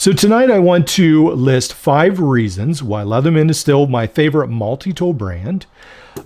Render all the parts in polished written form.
So tonight I want to list 5 reasons why Leatherman is still my favorite multi-tool brand,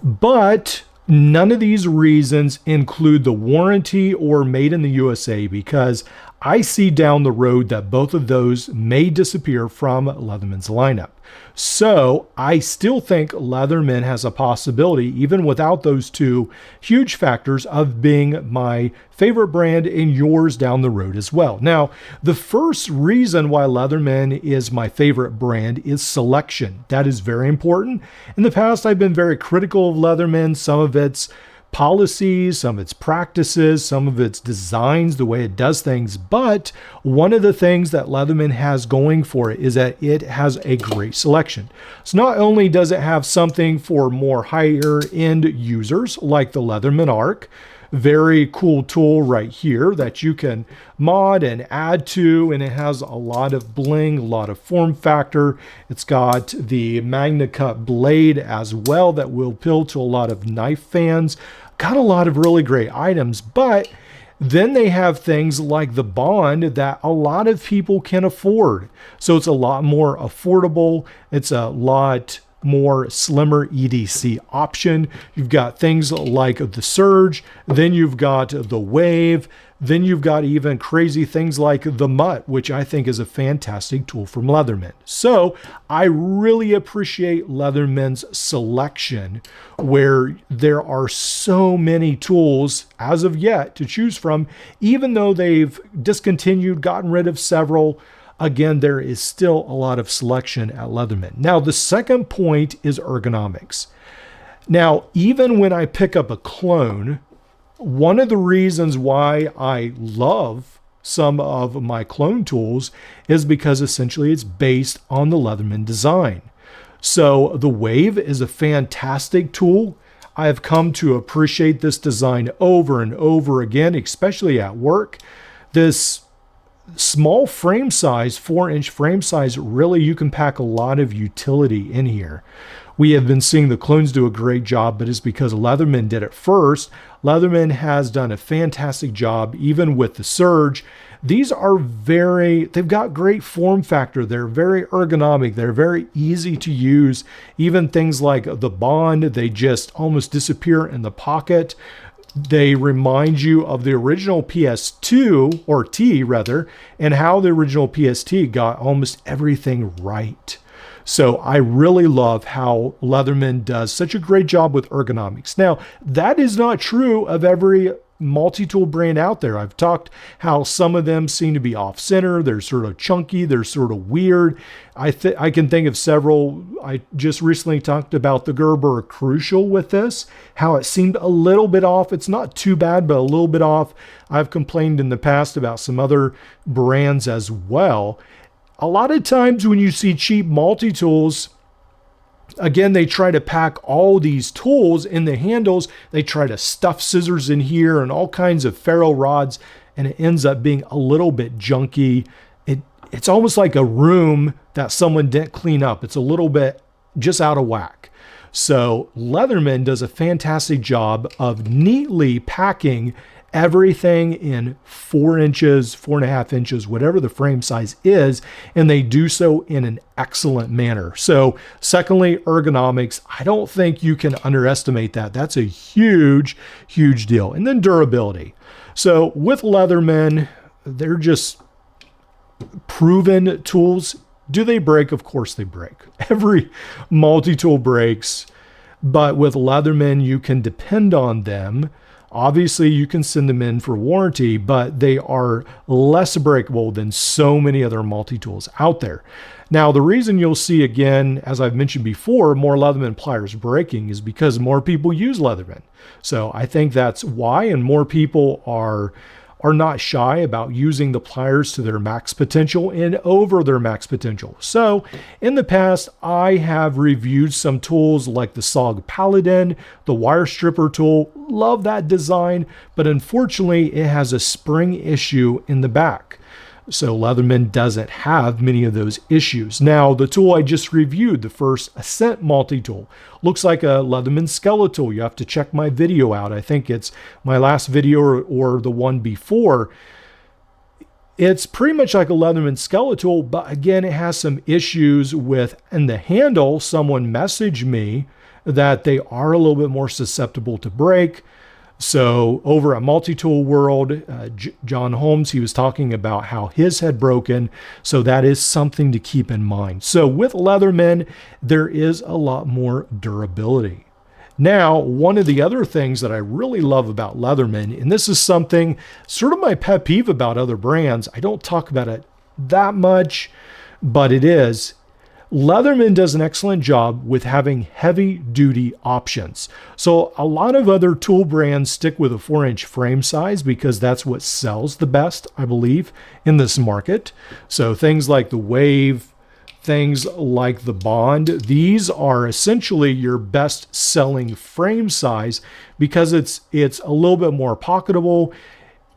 but none of these reasons include the warranty or made in the USA because I see down the road that both of those may disappear from Leatherman's lineup. So I still think Leatherman has a possibility, even without those two huge factors, of being my favorite brand and yours down the road as well. Now, the first reason why Leatherman is my favorite brand is selection. That is very important. In the past, I've been very critical of Leatherman, some of its policies, some of its practices, some of its designs, the way it does things. But one of the things that Leatherman has going for it is that it has a great selection. So not only does it have something for more higher end users like the Leatherman Arc, very cool tool right here that you can mod and add to, and it has a lot of bling, a lot of form factor. It's got the Magna Cut blade as well that will appeal to a lot of knife fans. Got a lot of really great items, but then they have things like the Bond that a lot of people can afford. So it's a lot more affordable. It's a lot more slimmer EDC option. You've got things like the Surge, then you've got the Wave, then you've got even crazy things like the Mutt, which I think is a fantastic tool from Leatherman. So I really appreciate Leatherman's selection where there are so many tools as of yet to choose from, even though they've discontinued, gotten rid of several. Again, there is still a lot of selection at Leatherman. Now, the second point is ergonomics. Now, even when I pick up a clone, one of the reasons why I love some of my clone tools is because essentially it's based on the Leatherman design. So the Wave is a fantastic tool. I have come to appreciate this design over and over again, especially at work. This small frame size, 4-inch frame size, really you can pack a lot of utility in here. We have been seeing the clones do a great job, but it's because Leatherman did it first. Leatherman has done a fantastic job, even with the Surge. These are they've got great form factor. They're very ergonomic. They're very easy to use. Even things like the Bond, they just almost disappear in the pocket. They remind you of the original PS2, or T rather, and how the original PST got almost everything right. So I really love how Leatherman does such a great job with ergonomics. Now, that is not true of every multi-tool brand out there. I've talked how some of them seem to be off-center. They're sort of chunky. They're sort of weird. I can think of several. I just recently talked about the Gerber Crucial with this, how it seemed a little bit off. It's not too bad, but a little bit off. I've complained in the past about some other brands as well. A lot of times when you see cheap multi-tools, again, they try to pack all these tools in the handles. They try to stuff scissors in here and all kinds of ferro rods, and it ends up being a little bit junky. It's almost like a room that someone didn't clean up. It's a little bit just out of whack. So Leatherman does a fantastic job of neatly packing everything in 4 inches, 4.5 inches, whatever the frame size is, and they do so in an excellent manner. So secondly, ergonomics. I don't think you can underestimate that. That's a huge, huge deal. And then durability. So with Leatherman, they're just proven tools. Do they break? Of course they break. Every multi-tool breaks, but with Leatherman, you can depend on them. Obviously, you can send them in for warranty, but they are less breakable than so many other multi-tools out there. Now, the reason you'll see, again, as I've mentioned before, more Leatherman pliers breaking is because more people use Leatherman. So I think that's why, and more people are not shy about using the pliers to their max potential and over their max potential. So in the past, I have reviewed some tools like the SOG Paladin, the wire stripper tool. Love that design, but unfortunately it has a spring issue in the back. So Leatherman doesn't have many of those issues. Now, the tool I just reviewed, the first Ascent multi-tool, looks like a Leatherman skeletal. You have to check my video out. I think it's my last video or the one before. It's pretty much like a Leatherman skeletal, but again, it has some issues with, and the handle, someone messaged me that they are a little bit more susceptible to break. So over at Multi-Tool World, John Holmes, he was talking about how his had broken. So that is something to keep in mind. So with Leatherman, there is a lot more durability. Now, one of the other things that I really love about Leatherman, and this is something sort of my pet peeve about other brands, I don't talk about it that much, but it is, Leatherman does an excellent job with having heavy duty options. So a lot of other tool brands stick with a 4-inch frame size because that's what sells the best, I believe, in this market. So things like the Wave, things like the Bond, these are essentially your best selling frame size because it's a little bit more pocketable.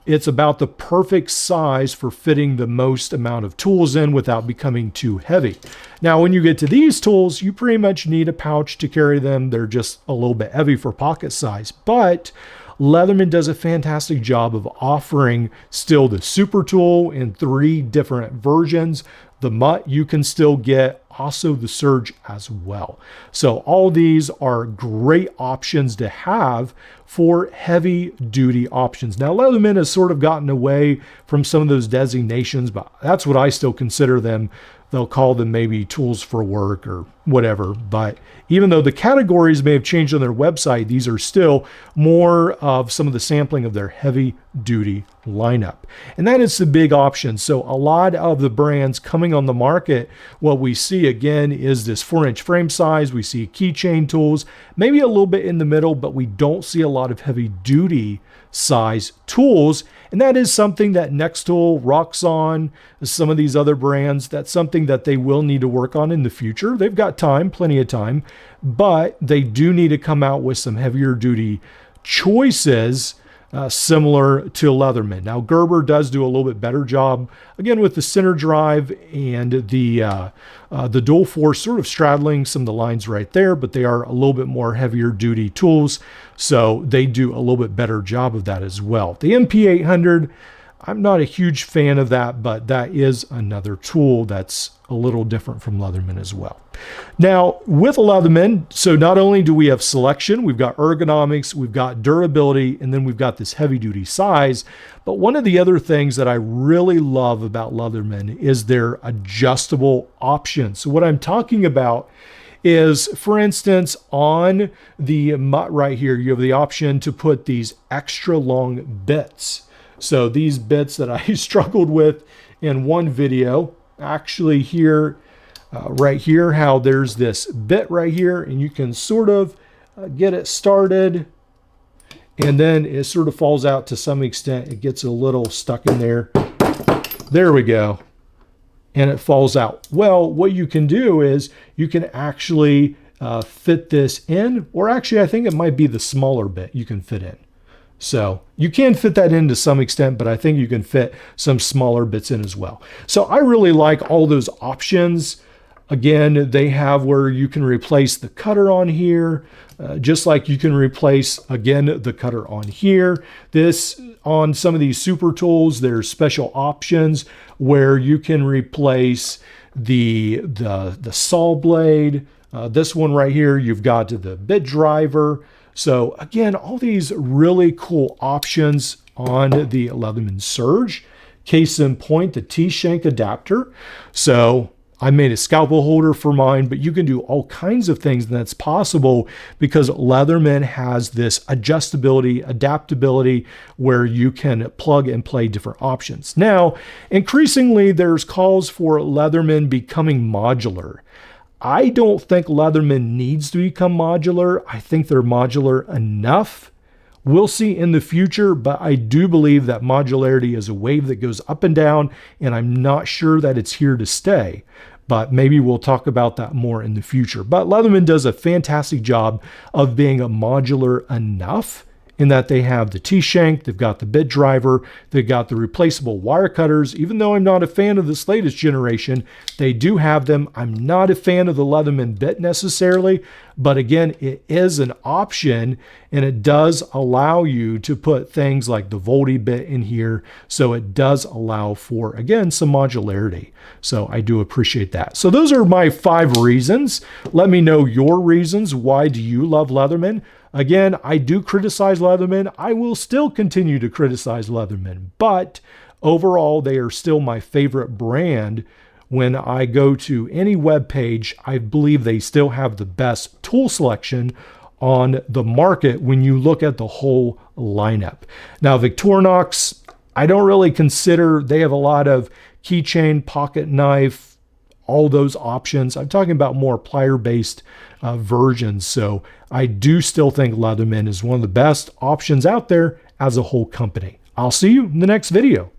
It's about the perfect size for fitting the most amount of tools in without becoming too heavy. Now, when you get to these tools, you pretty much need a pouch to carry them. They're just a little bit heavy for pocket size, but Leatherman does a fantastic job of offering still the Super Tool in 3 different versions. The Mutt you can still get, also the Surge as well. So all these are great options to have for heavy duty options. Now, Leatherman has sort of gotten away from some of those designations, but that's what I still consider them. They'll call them maybe tools for work or whatever. But even though the categories may have changed on their website, these are still more of some of the sampling of their heavy duty lineup. And that is the big option. So a lot of the brands coming on the market, what we see again is this 4-inch frame size. We see keychain tools, maybe a little bit in the middle, but we don't see a lot of heavy duty size tools. And that is something that Nextool, Roxxon, some of these other brands, that's something that they will need to work on in the future. They've got time, plenty of time, but they do need to come out with some heavier duty choices similar to Leatherman. Now, Gerber does do a little bit better job, again, with the center drive and the dual force sort of straddling some of the lines right there, but they are a little bit more heavier duty tools. So they do a little bit better job of that as well. The MP800, I'm not a huge fan of that, but that is another tool that's a little different from Leatherman as well. Now, with Leatherman, so not only do we have selection, we've got ergonomics, we've got durability, and then we've got this heavy duty size. But one of the other things that I really love about Leatherman is their adjustable options. So what I'm talking about is, for instance, on the Mutt right here, you have the option to put these extra long bits. So these bits that I struggled with in one video, actually here, right here, how there's this bit right here, and you can sort of get it started, and then it sort of falls out to some extent. It gets a little stuck in there. There we go. And it falls out. Well, what you can do is you can actually fit this in, or actually I think it might be the smaller bit you can fit in. So you can fit that in to some extent, but I think you can fit some smaller bits in as well. So I really like all those options. Again, they have where you can replace the cutter on here, just like you can replace, again, the cutter on here. This, on some of these super tools, there's special options where you can replace the saw blade. This one right here, you've got the bit driver. So again, all these really cool options on the Leatherman Surge. Case in point, the T-shank adapter. So I made a scalpel holder for mine, but you can do all kinds of things, and that's possible because Leatherman has this adjustability, adaptability, where you can plug and play different options. Now, increasingly, there's calls for Leatherman becoming modular. I don't think Leatherman needs to become modular. I think they're modular enough. We'll see in the future, but I do believe that modularity is a wave that goes up and down, and I'm not sure that it's here to stay. But maybe we'll talk about that more in the future. But Leatherman does a fantastic job of being a modular enough in that they have the T-shank, they've got the bit driver, they've got the replaceable wire cutters. Even though I'm not a fan of this latest generation, they do have them. I'm not a fan of the Leatherman bit necessarily, but again, it is an option, and it does allow you to put things like the Volti bit in here. So it does allow for, again, some modularity. So I do appreciate that. So those are my 5 reasons. Let me know your reasons. Why do you love Leatherman? Again, I do criticize Leatherman. I will still continue to criticize Leatherman, but overall, they are still my favorite brand. When I go to any web page, I believe they still have the best tool selection on the market when you look at the whole lineup. Now, Victorinox, I don't really consider, they have a lot of keychain, pocket knife, all those options. I'm talking about more plier-based versions. So I do still think Leatherman is one of the best options out there as a whole company. I'll see you in the next video.